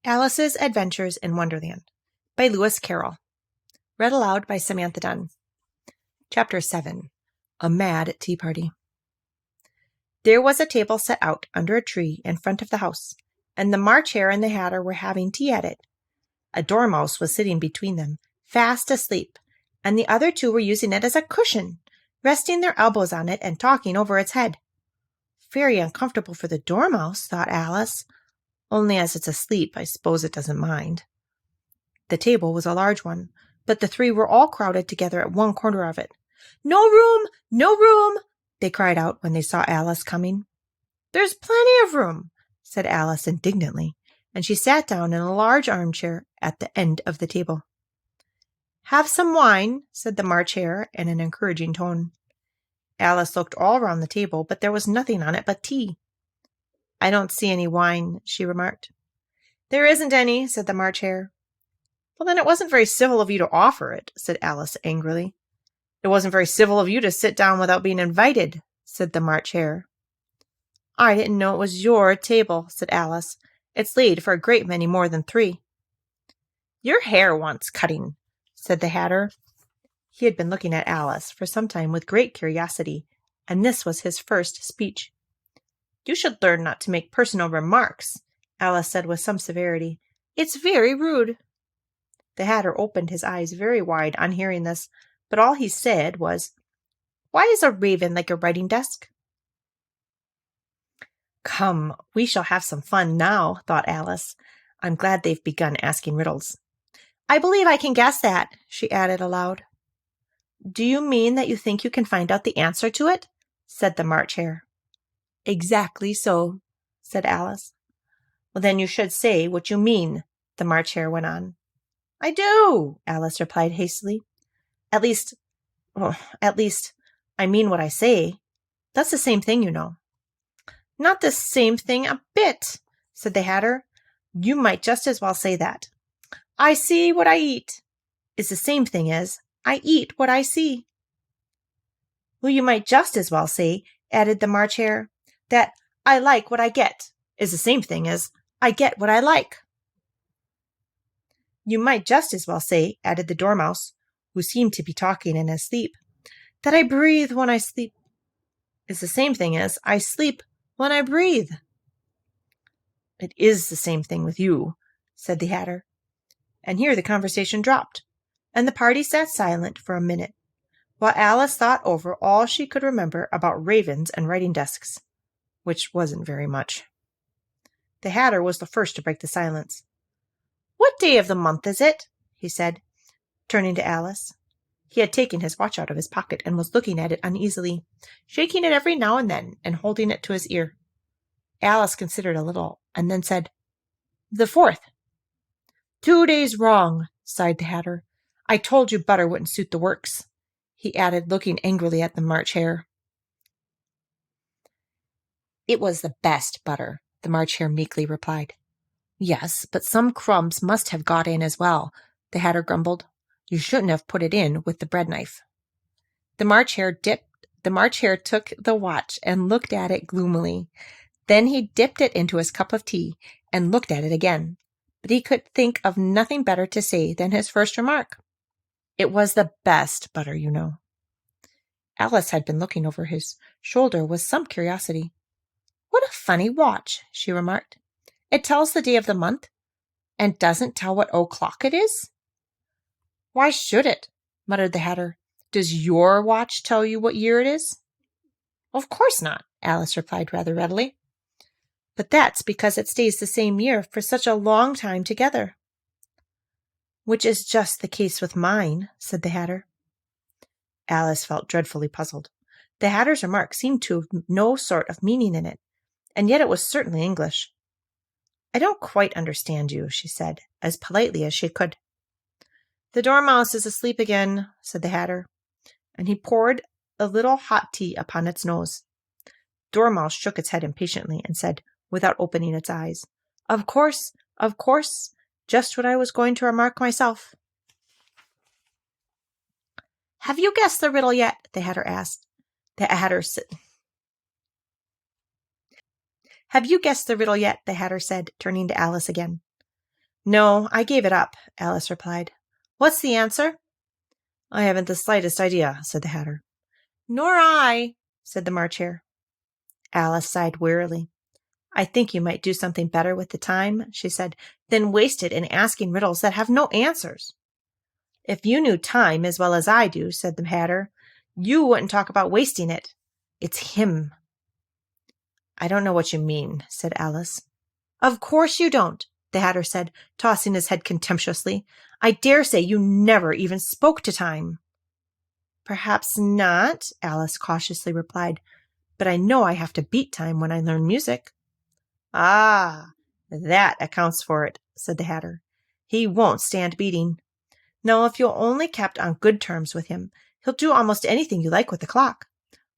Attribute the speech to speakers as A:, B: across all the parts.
A: Alice's Adventures in Wonderland by Lewis Carroll. Read aloud by Samantha Dunn. Chapter 7. A Mad Tea Party. There was a table set out under a tree in front of the house, and the March Hare and the Hatter were having tea at it. A dormouse was sitting between them, fast asleep, and the other two were using it as a cushion, resting their elbows on it and talking over its head. Very uncomfortable for the dormouse, thought Alice. Only as it's asleep, I suppose it doesn't mind. The table was a large one, but the three were all crowded together at one corner of it. "No room! No room!" they cried out when they saw Alice coming. "There's plenty of room," said Alice indignantly, and she sat down in a large armchair at the end of the table. "Have some wine," said the March Hare in an encouraging tone. Alice looked all around the table, but there was nothing on it but tea. "I don't see any wine," she remarked. "There isn't any," said the March Hare. "Well, then it wasn't very civil of you to offer it," said Alice angrily. "It wasn't very civil of you to sit down without being invited," said the March Hare. "I didn't know it was your table," said Alice. "It's laid for a great many more than three." "Your hair wants cutting," said the Hatter. He had been looking at Alice for some time with great curiosity, and this was his first speech. "You should learn not to make personal remarks," Alice said with some severity. "It's very rude." The Hatter opened his eyes very wide on hearing this, but all he said was, "Why is a raven like a writing desk?" "Come, we shall have some fun now," thought Alice. "I'm glad they've begun asking riddles. I believe I can guess that," she added aloud. "Do you mean that you think you can find out the answer to it?" said the March Hare. "Exactly so," said Alice. "Well, then you should say what you mean," the March Hare went on. "I do," Alice replied hastily. At least, I mean what I say. That's the same thing, you know." "Not the same thing a bit," said the Hatter. "You might just as well say that. 'I see what I eat' is the same thing as 'I eat what I see.'" "Well, you might just as well say," added the March Hare, "that 'I like what I get' is the same thing as 'I get what I like.'" "You might just as well say," added the Dormouse, who seemed to be talking in his sleep, "that 'I breathe when I sleep' is the same thing as 'I sleep when I breathe.'" "It is the same thing with you," said the Hatter. And here the conversation dropped, and the party sat silent for a minute, while Alice thought over all she could remember about ravens and writing desks, which wasn't very much. The Hatter was the first to break the silence. "What day of the month is it?" he said, turning to Alice. He had taken his watch out of his pocket and was looking at it uneasily, shaking it every now and then and holding it to his ear. Alice considered a little and then said, "The 4th. "2 days wrong," sighed the Hatter. "I told you butter wouldn't suit the works," he added, looking angrily at the March Hare. "It was the best butter," the March Hare meekly replied. "Yes, but some crumbs must have got in as well," the Hatter grumbled. "You shouldn't have put it in with the bread knife." The March Hare took the watch and looked at it gloomily. Then he dipped it into his cup of tea and looked at it again, but he could think of nothing better to say than his first remark. "It was the best butter, you know." Alice had been looking over his shoulder with some curiosity. "What a funny watch," she remarked. "It tells the day of the month, and doesn't tell what o'clock it is." "Why should it?" muttered the Hatter. "Does your watch tell you what year it is?" "Of course not," Alice replied rather readily. "But that's because it stays the same year for such a long time together." "Which is just the case with mine," said the Hatter. Alice felt dreadfully puzzled. The Hatter's remark seemed to have no sort of meaning in it, and yet it was certainly English. "I don't quite understand you," she said, as politely as she could. "The Dormouse is asleep again," said the Hatter, and he poured a little hot tea upon its nose. Dormouse shook its head impatiently and said, without opening its eyes, of course, just what I was going to remark myself." "Have you guessed the riddle yet?" the Hatter asked. "Have you guessed the riddle yet?" the Hatter said, turning to Alice again. No, I gave it up, Alice replied. What's the answer? I haven't the slightest idea, said the Hatter. Nor I, said the March Hare. Alice sighed wearily. I think you might do something better with the time, she said, than waste it in asking riddles that have no answers. If you knew time as well as I do, said the Hatter, you wouldn't talk about wasting it. It's him. I don't know what you mean, said Alice. Of course you don't, the Hatter said, tossing his head contemptuously. I dare say you never even spoke to time. Perhaps not, Alice cautiously replied, but I know I have to beat time when I learn music. Ah, that accounts for it, said the Hatter. He won't stand beating. No, if you'll only kept on good terms with him, he'll do almost anything you like with the clock.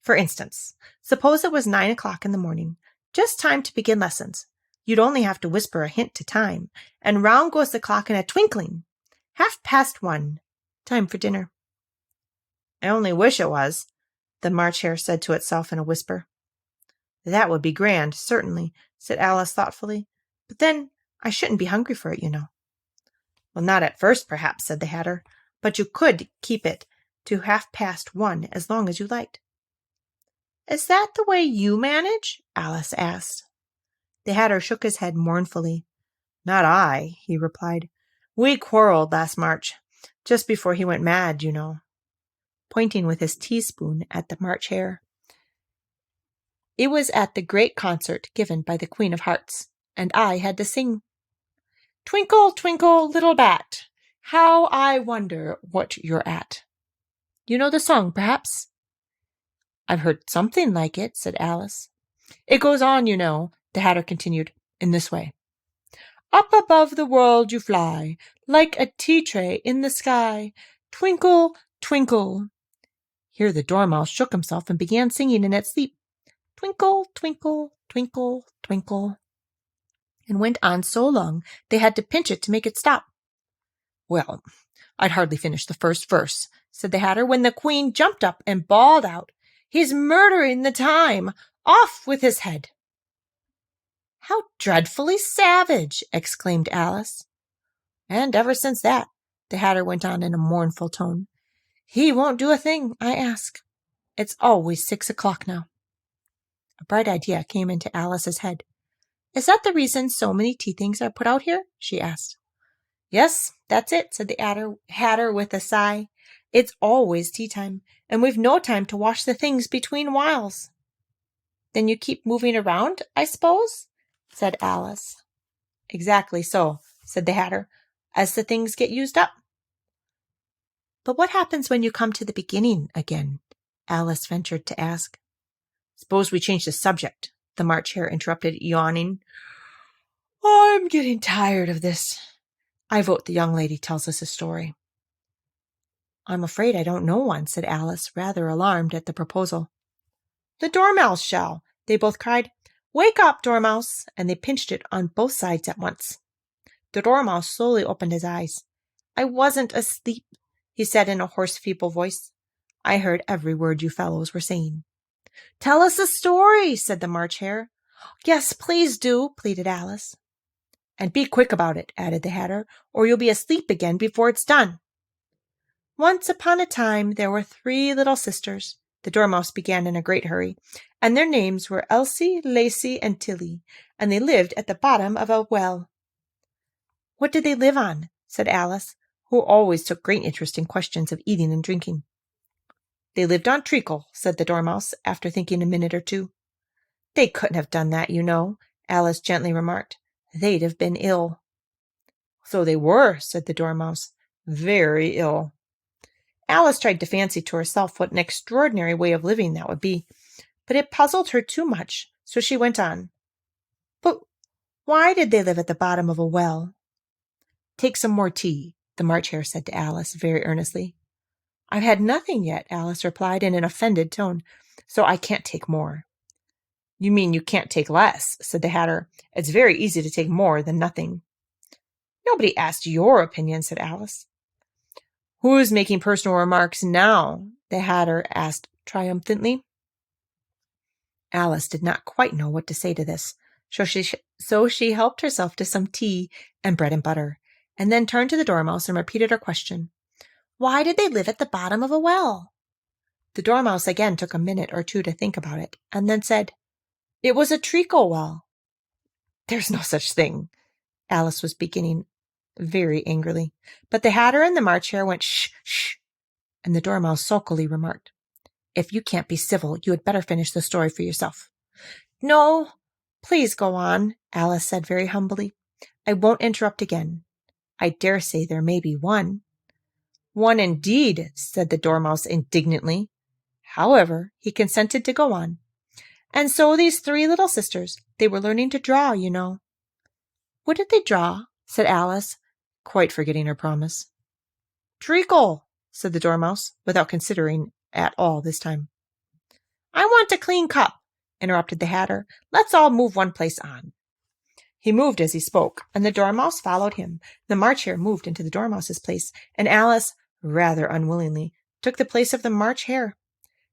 A: For instance, suppose it was 9 o'clock in the morning, just time to begin lessons. You'd only have to whisper a hint to time, and round goes the clock in a twinkling. 1:30. Time for dinner. I only wish it was, the March Hare said to itself in a whisper. That would be grand, certainly, said Alice thoughtfully. But then I shouldn't be hungry for it, you know. Well, not at first, perhaps, said the Hatter, but you could keep it to 1:30 as long as you liked. Is that the way you manage? Alice asked. The Hatter shook his head mournfully. Not I, he replied. We quarreled last March, just before he went mad, you know, pointing with his teaspoon at the March Hare. It was at the great concert given by the Queen of Hearts, and I had to sing. Twinkle, twinkle, little bat, how I wonder what you're at. You know the song, perhaps? I've heard something like it, said Alice. It goes on, you know, the Hatter continued, in this way. Up above the world you fly, like a tea-tray in the sky. Twinkle, twinkle. Here the Dormouse shook himself and began singing in its sleep. Twinkle, twinkle, twinkle, twinkle. And went on so long they had to pinch it to make it stop. Well, I'd hardly finished the first verse, said the Hatter, when the Queen jumped up and bawled out, He's murdering the time! Off with his head! How dreadfully savage! Exclaimed Alice. And ever since that, the Hatter went on in a mournful tone, he won't do a thing I ask. It's always 6 o'clock now. A bright idea came into Alice's head. Is that the reason so many tea things are put out here? She asked. Yes, that's it, said the Hatter with a sigh. It's always tea time, and we've no time to wash the things between whiles. Then you keep moving around, I suppose? Said Alice. Exactly so, said the Hatter, as the things get used up. But what happens when you come to the beginning again? Alice ventured to ask. Suppose we change the subject, the March Hare interrupted, yawning. I'm getting tired of this. I vote the young lady tells us a story. I'm afraid I don't know one, said Alice, rather alarmed at the proposal. The Dormouse shall, they both cried. Wake up, Dormouse, and they pinched it on both sides at once. The Dormouse slowly opened his eyes. I wasn't asleep, he said in a hoarse, feeble voice. I heard every word you fellows were saying. Tell us a story, said the March Hare. Yes, please do, pleaded Alice. And be quick about it, added the Hatter, or you'll be asleep again before it's done. Once upon a time there were 3 little sisters, the Dormouse began in a great hurry, and their names were Elsie, Lacie, and Tilly, and they lived at the bottom of a well. What did they live on? Said Alice, who always took great interest in questions of eating and drinking. They lived on treacle, said the Dormouse, after thinking a minute or two. They couldn't have done that, you know, Alice gently remarked. They'd have been ill. So they were, said the Dormouse, very ill. Alice tried to fancy to herself what an extraordinary way of living that would be, but it puzzled her too much, so she went on. But why did they live at the bottom of a well? Take some more tea, the March Hare said to Alice very earnestly. I've had nothing yet, Alice replied in an offended tone, so I can't take more. You mean you can't take less, said the Hatter. It's very easy to take more than nothing. Nobody asked your opinion, said Alice. Who's making personal remarks now? The Hatter asked triumphantly. Alice did not quite know what to say to this, so she helped herself to some tea and bread and butter, and then turned to the Dormouse and repeated her question. Why did they live at the bottom of a well? The Dormouse again took a minute or two to think about it, and then said, It was a treacle well. There's no such thing, Alice was beginning very angrily, but the Hatter and the March Hare went shh, shh, and the Dormouse sulkily remarked, If you can't be civil, you had better finish the story for yourself. No, please go on, Alice said very humbly. I won't interrupt again. I dare say there may be one. One indeed, said the Dormouse indignantly. However, he consented to go on. And so these three little sisters, they were learning to draw, you know. What did they draw? Said Alice, quite forgetting her promise. Treacle, said the Dormouse, without considering at all this time. I want a clean cup, interrupted the Hatter. Let's all move one place on. He moved as he spoke, and the Dormouse followed him. The March Hare moved into the Dormouse's place, and Alice, rather unwillingly, took the place of the March Hare.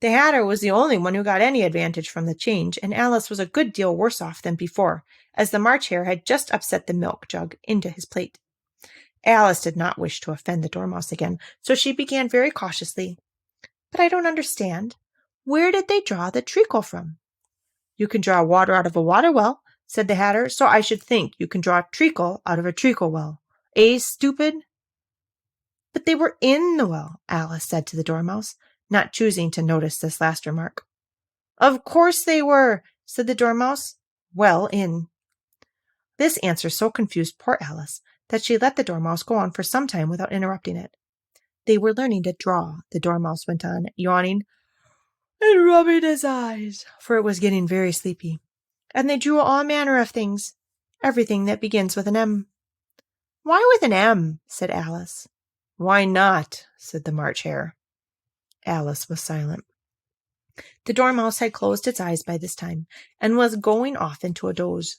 A: The Hatter was the only one who got any advantage from the change, and Alice was a good deal worse off than before, as the March Hare had just upset the milk jug into his plate. Alice did not wish to offend the Dormouse again, so she began very cautiously. But I don't understand. Where did they draw the treacle from? You can draw water out of a water well, said the Hatter, so I should think you can draw treacle out of a treacle well. Eh, stupid? But they were in the well, Alice said to the Dormouse, not choosing to notice this last remark. Of course they were, said the Dormouse. Well in. This answer so confused poor Alice that she let the Dormouse go on for some time without interrupting it. They were learning to draw, the Dormouse went on, yawning and rubbing his eyes, for it was getting very sleepy. And they drew all manner of things, everything that begins with an M. Why with an M? Said Alice. Why not? Said the March Hare. Alice was silent. The Dormouse had closed its eyes by this time, and was going off into a doze.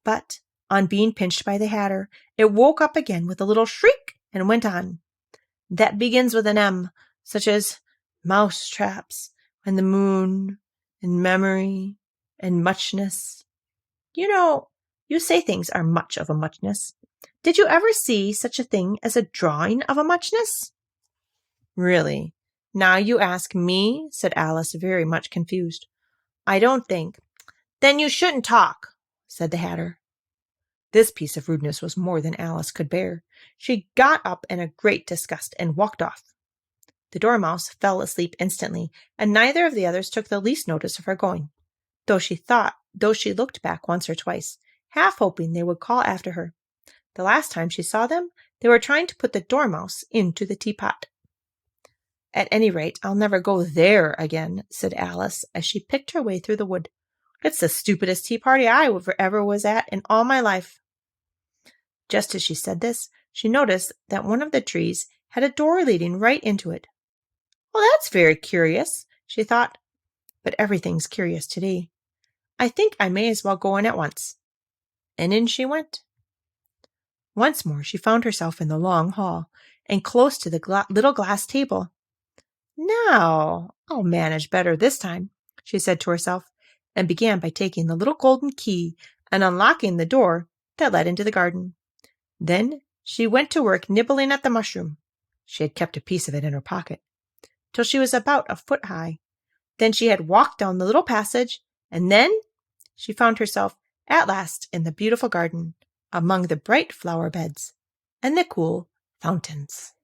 A: But, on being pinched by the Hatter, it woke up again with a little shriek, and went on. That begins with an M, such as mouse traps, and the moon, and memory, and muchness. You know, you say things are much of a muchness. Did you ever see such a thing as a drawing of a muchness? Really? Now you ask me, said Alice, very much confused. I don't think. Then you shouldn't talk, said the Hatter. This piece of rudeness was more than Alice could bear. She got up in a great disgust and walked off. The Dormouse fell asleep instantly, and neither of the others took the least notice of her going, though she looked back once or twice, half hoping they would call after her. The last time she saw them, they were trying to put the Dormouse into the teapot. At any rate, I'll never go there again, said Alice, as she picked her way through the wood. It's the stupidest tea party I ever was at in all my life. Just as she said this, she noticed that one of the trees had a door leading right into it. Well, that's very curious, she thought, but everything's curious today. I think I may as well go in at once. And in she went. Once more she found herself in the long hall, and close to the little glass table. Now, I'll manage better this time, she said to herself, and began by taking the little golden key and unlocking the door that led into the garden. Then she went to work nibbling at the mushroom. She had kept a piece of it in her pocket, till she was about a foot high. Then she had walked down the little passage, and then she found herself at last in the beautiful garden, among the bright flower beds and the cool fountains.